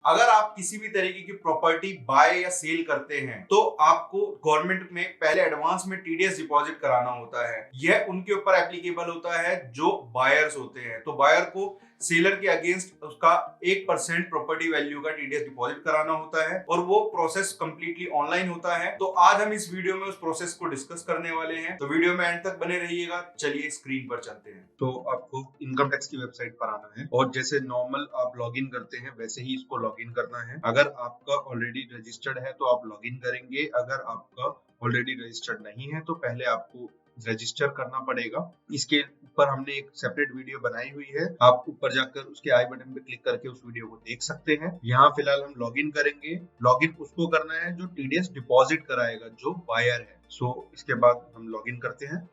अगर आप किसी भी तरीके की प्रॉपर्टी बाय या सेल करते हैं तो आपको गवर्नमेंट में पहले एडवांस में टीडीएस डिपॉजिट कराना होता है। यह उनके ऊपर एप्लीकेबल होता है जो बायर्स होते हैं। तो बायर को सेलर के अगेंस्ट उसका 1% प्रॉपर्टी वैल्यू का टीडीएस डिपॉजिट कराना होता है और वो प्रोसेस कंप्लीटली ऑनलाइन होता है। तो आज हम इस वीडियो में उस प्रोसेस को डिस्कस करने वाले हैं, तो वीडियो में एंड तक बने रहिएगा। चलिए स्क्रीन पर चलते हैं। तो आपको इनकम टैक्स की वेबसाइट पर आना है और जैसे नॉर्मल आप लॉगिन करते हैं वैसे ही इसको लॉगिन करना है। अगर आपका ऑलरेडी रजिस्टर्ड है तो आप लॉगिन करेंगे, अगर आपका ऑलरेडी रजिस्टर्ड नहीं है तो पहले आपको रजिस्टर करना पड़ेगा। इसके ऊपर हमने एक सेपरेट वीडियो बनाई हुई है, आप ऊपर जाकर उसके आई बटन पे क्लिक करके उस वीडियो को देख सकते हैं। यहाँ फिलहाल हम लॉगिन करेंगे। लॉगिन उसको करना है जो टीडीएस डिपॉजिट कराएगा, जो बायर है। इसके बाद हम लॉगिन करते हैं।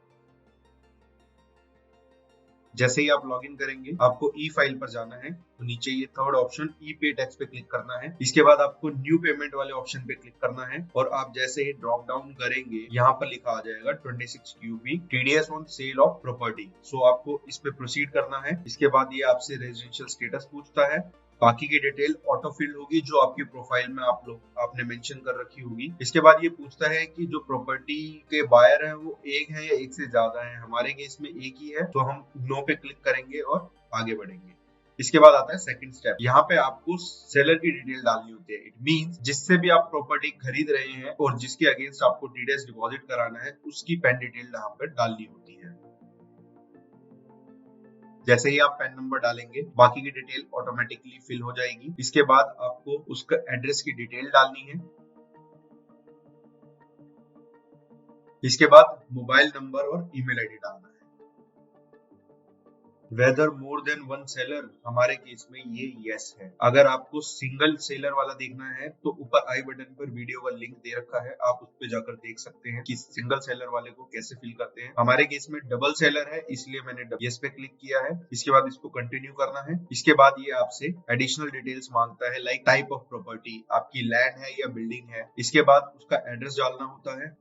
जैसे ही आप लॉगिन करेंगे आपको ई फाइल पर जाना है, तो नीचे ये थर्ड ऑप्शन ई पे टैक्स पे क्लिक करना है। इसके बाद आपको न्यू पेमेंट वाले ऑप्शन पे क्लिक करना है और आप जैसे ही ड्रॉप डाउन करेंगे यहाँ पर लिखा आ जाएगा 26 QB TDS on sale of property. आपको इस पे प्रोसीड करना है। इसके बाद ये आपसे रेजिडेंशियल स्टेटस पूछता है, बाकी की डिटेल ऑटो फिल होगी जो आपकी प्रोफाइल में आपने मेंशन कर रखी होगी। इसके बाद ये पूछता है कि जो प्रॉपर्टी के बायर हैं वो एक है या एक से ज्यादा है। हमारे केस में एक ही है तो हम नो पे क्लिक करेंगे और आगे बढ़ेंगे। इसके बाद आता है सेकंड स्टेप। यहाँ पे आपको सेलर की डिटेल डालनी होती है। इट मींस जिससे भी आप प्रॉपर्टी खरीद रहे हैं और जिसके अगेंस्ट आपको टीडीएस डिपॉजिट कराना है उसकी पैन डिटेल यहाँ पे डालनी होती है। जैसे ही आप पैन नंबर डालेंगे बाकी की डिटेल ऑटोमेटिकली फिल हो जाएगी। इसके बाद आपको उसका एड्रेस की डिटेल डालनी है। इसके बाद मोबाइल नंबर और ईमेल आईडी डालना है। Whether more than one seller, हमारे केस में ये यस है। अगर आपको सिंगल सेलर वाला देखना है तो ऊपर आई बटन पर वीडियो का लिंक दे रखा है, आप उस पर जाकर देख सकते हैं कि सिंगल सेलर वाले को कैसे फिल करते हैं। हमारे केस में डबल सेलर है इसलिए मैंने यस पे क्लिक किया है। इसके बाद इसको कंटिन्यू करना है। इसके बाद ये आपसे एडिशनल डिटेल्स मांगता है, लाइक टाइप ऑफ प्रॉपर्टी, आपकी लैंड है या बिल्डिंग है। इसके बाद उसका एड्रेस डालना होता है।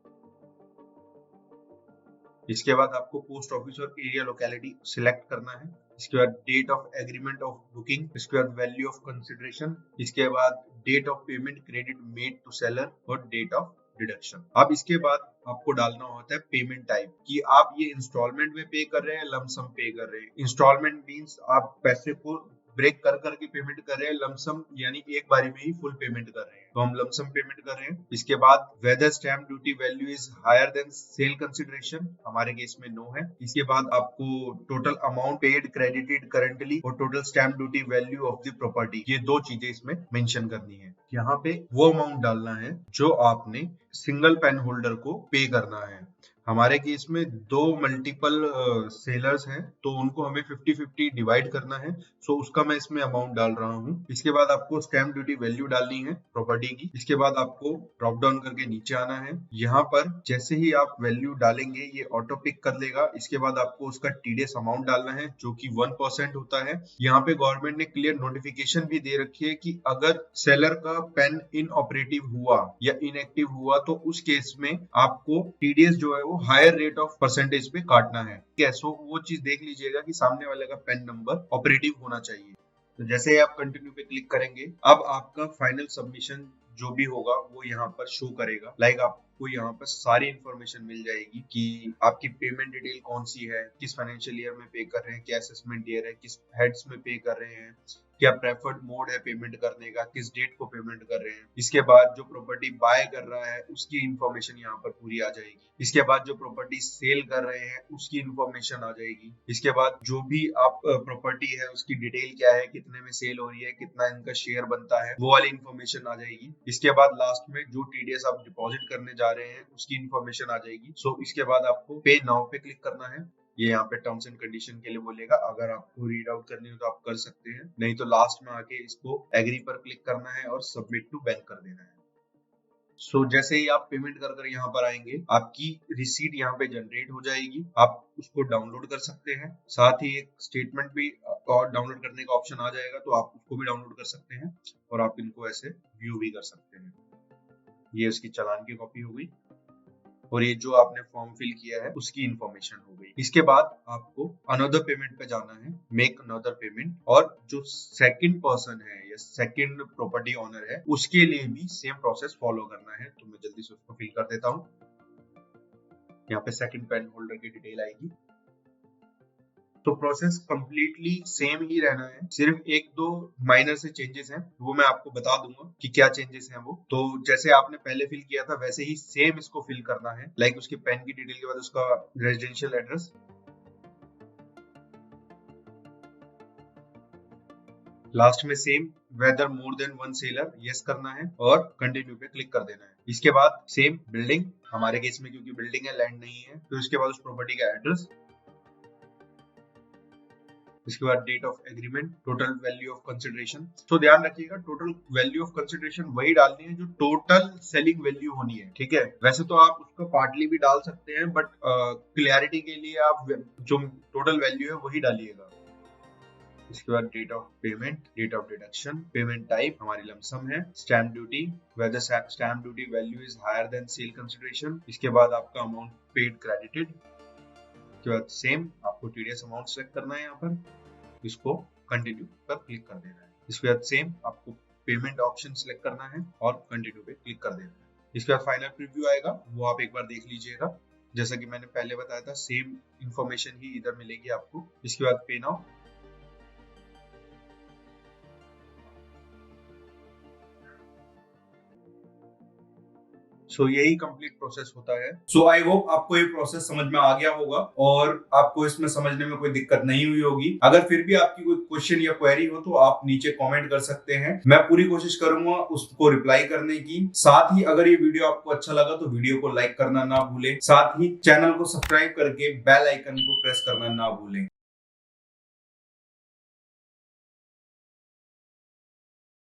इसके बाद आपको पोस्ट ऑफिस और एरिया लोकेलिटी सिलेक्ट करना है। इसके बाद date of agreement of booking, इसके बाद वैल्यू ऑफ कंसिडरेशन, इसके बाद date of payment credit made to seller और डेट ऑफ डिडक्शन। अब इसके बाद आपको डालना होता है पेमेंट टाइप, कि आप ये इंस्टॉलमेंट में पे कर रहे हैं, लमसम पे कर रहे हैं। इंस्टॉलमेंट मींस आप पैसे को ब्रेक कर करके पेमेंट कर रहे हैं, लमसम यानी एक बारी में ही फुल पेमेंट कर रहे हैं, तो हम लमसम पेमेंट कर रहे हैं। इसके बाद whether stamp duty value is higher than sale consideration, हमारे केस में नो है। इसके बाद आपको total amount paid credited currently और total stamp duty value of the property, ये दो चीजें इसमें मेंशन करनी है। यहाँ पे वो अमाउंट डालना है जो आपने सिंगल पेन होल्डर को पे करना है। हमारे केस में दो मल्टीपल सेलर्स हैं तो उनको हमें 50-50 डिवाइड करना है। उसका मैं इसमें अमाउंट डाल रहा हूँ। इसके बाद आपको स्टैम्प ड्यूटी वैल्यू डालनी है प्रॉपर्टी की। इसके बाद आपको ड्रॉप डाउन करके नीचे आना है। यहाँ पर जैसे ही आप वैल्यू डालेंगे ये ऑटो पिक कर लेगा। इसके बाद आपको उसका टीडीएस अमाउंट डालना है जो कि 1% होता है। यहाँ पे गवर्नमेंट ने क्लियर नोटिफिकेशन भी दे रखी है कि अगर सेलर का पेन इनऑपरेटिव हुआ या इनएक्टिव हुआ तो उस केस में आपको टीडीएस जो है वो हायर रेट ऑफ परसेंटेज पे काटना है। वो चीज देख लीजिएगा कि सामने वाले का पेन नंबर ऑपरेटिव होना चाहिए। तो जैसे ही आप कंटिन्यू पे क्लिक करेंगे अब आपका फाइनल सबमिशन जो भी होगा वो यहाँ पर शो करेगा। लाइक आपको यहाँ पर सारी इंफॉर्मेशन मिल जाएगी कि आपकी पेमेंट डिटेल कौन सी है, किस फाइनेंशियल ईयर में पे कर रहे हैं, क्या असेसमेंट ईयर है, किस हेड्स में पे कर रहे हैं, क्या प्रेफर्ड मोड है पेमेंट करने का, किस डेट को पेमेंट कर रहे हैं। इसके बाद जो प्रॉपर्टी बाय कर रहा है उसकी इंफॉर्मेशन यहाँ पर पूरी आ जाएगी। इसके बाद जो प्रॉपर्टी सेल कर रहे हैं उसकी इंफॉर्मेशन आ जाएगी। इसके बाद जो भी आप प्रॉपर्टी है उसकी डिटेल क्या है, कितने में सेल हो रही है, कितना इनका शेयर बनता है, वो वाली इंफॉर्मेशन आ जाएगी। इसके बाद लास्ट में जो टीडीएस आप डिपॉजिट करने जा रहे हैं उसकी इंफॉर्मेशन आ जाएगी। इसके बाद आपको पे नाउ पे क्लिक करना है। ये यहाँ पे टर्म्स एंड कंडीशन के लिए बोलेगा, अगर आपको रीड आउट करनी हो तो आप कर सकते हैं, नहीं तो लास्ट में आके इसको एग्री पर क्लिक करना है और सबमिट टू बैंक कर देना है। जैसे ही आप पेमेंट कर कर यहाँ पर आएंगे आपकी रिसीट यहाँ पे जनरेट हो जाएगी। आप उसको डाउनलोड कर सकते हैं, साथ ही एक स्टेटमेंट भी और डाउनलोड करने का ऑप्शन आ जाएगा तो आप उसको भी डाउनलोड कर सकते हैं और आप इनको ऐसे व्यू भी कर सकते हैं। ये इसकी चालान की कॉपी हो गई। और ये जो आपने फॉर्म फिल किया है उसकी इंफॉर्मेशन हो गई। इसके बाद आपको अनदर पेमेंट पे जाना है, मेक अनदर पेमेंट, और जो सेकंड पर्सन है या सेकंड प्रॉपर्टी ओनर है उसके लिए भी सेम प्रोसेस फॉलो करना है। तो मैं जल्दी से उसको फिल कर देता हूँ। यहाँ पे सेकंड पेन होल्डर की डिटेल आएगी। तो प्रोसेस कंप्लीटली सेम ही रहना है, सिर्फ एक दो माइनर से चेंजेस हैं, वो मैं आपको बता दूंगा कि क्या चेंजेस हैं वो। तो जैसे आपने पहले फिल किया था वैसे ही सेम इसको फिल करना है। लाइक उसके पेन की डिटेल के बाद उसका रेजिडेंशियल एड्रेस, लास्ट में same whether more than one seller yes करना है और कंटिन्यू पे क्लिक कर देना है। इसके बाद सेम बिल्डिंग, हमारे केस में क्योंकि बिल्डिंग है लैंड नहीं है, तो इसके बाद उस प्रॉपर्टी का एड्रेस, इसके बाद date of agreement, total value of consideration. तो ध्यान रखिएगा टोटल वैल्यू ऑफ कंसिडरेशन वही डालनी है जो टोटल सेलिंग वैल्यू होनी है, ठीक है। वैसे तो आप उसको पार्टली भी डाल सकते हैं, बट क्लियरिटी के लिए आप जो टोटल वैल्यू है वही डालिएगा। इसके बाद date of payment, date of deduction, payment type हमारी लमसम है, stamp duty, whether stamp duty value is higher than sale consideration. इसके बाद आपका अमाउंट पेड क्रेडिटेड। इसके बाद सेम आपको टीडीएस अमाउंट सेलेक्ट करना है, यहाँ पर इसको कंटिन्यू पर क्लिक कर देना है। इसके बाद सेम आपको पेमेंट ऑप्शन सेलेक्ट करना है और कंटिन्यू पे क्लिक कर देना है। इसके बाद फाइनल प्रीव्यू आएगा, वो आप एक बार देख लीजिएगा। जैसा कि मैंने पहले बताया था सेम इंफॉर्मेशन ही इधर मिलेगी आपको। इसके बाद पे नाउ, सो यही कंप्लीट प्रोसेस होता है। सो आई होप आपको ये प्रोसेस समझ में आ गया होगा और आपको इसमें समझने में कोई दिक्कत नहीं हुई होगी। अगर फिर भी आपकी कोई क्वेश्चन या क्वेरी हो तो आप नीचे कमेंट कर सकते हैं, मैं पूरी कोशिश करूंगा उसको रिप्लाई करने की। साथ ही अगर ये वीडियो आपको अच्छा लगा तो वीडियो को लाइक करना ना भूलें, साथ ही चैनल को सब्सक्राइब करके बेल आइकन को प्रेस करना ना भूलें।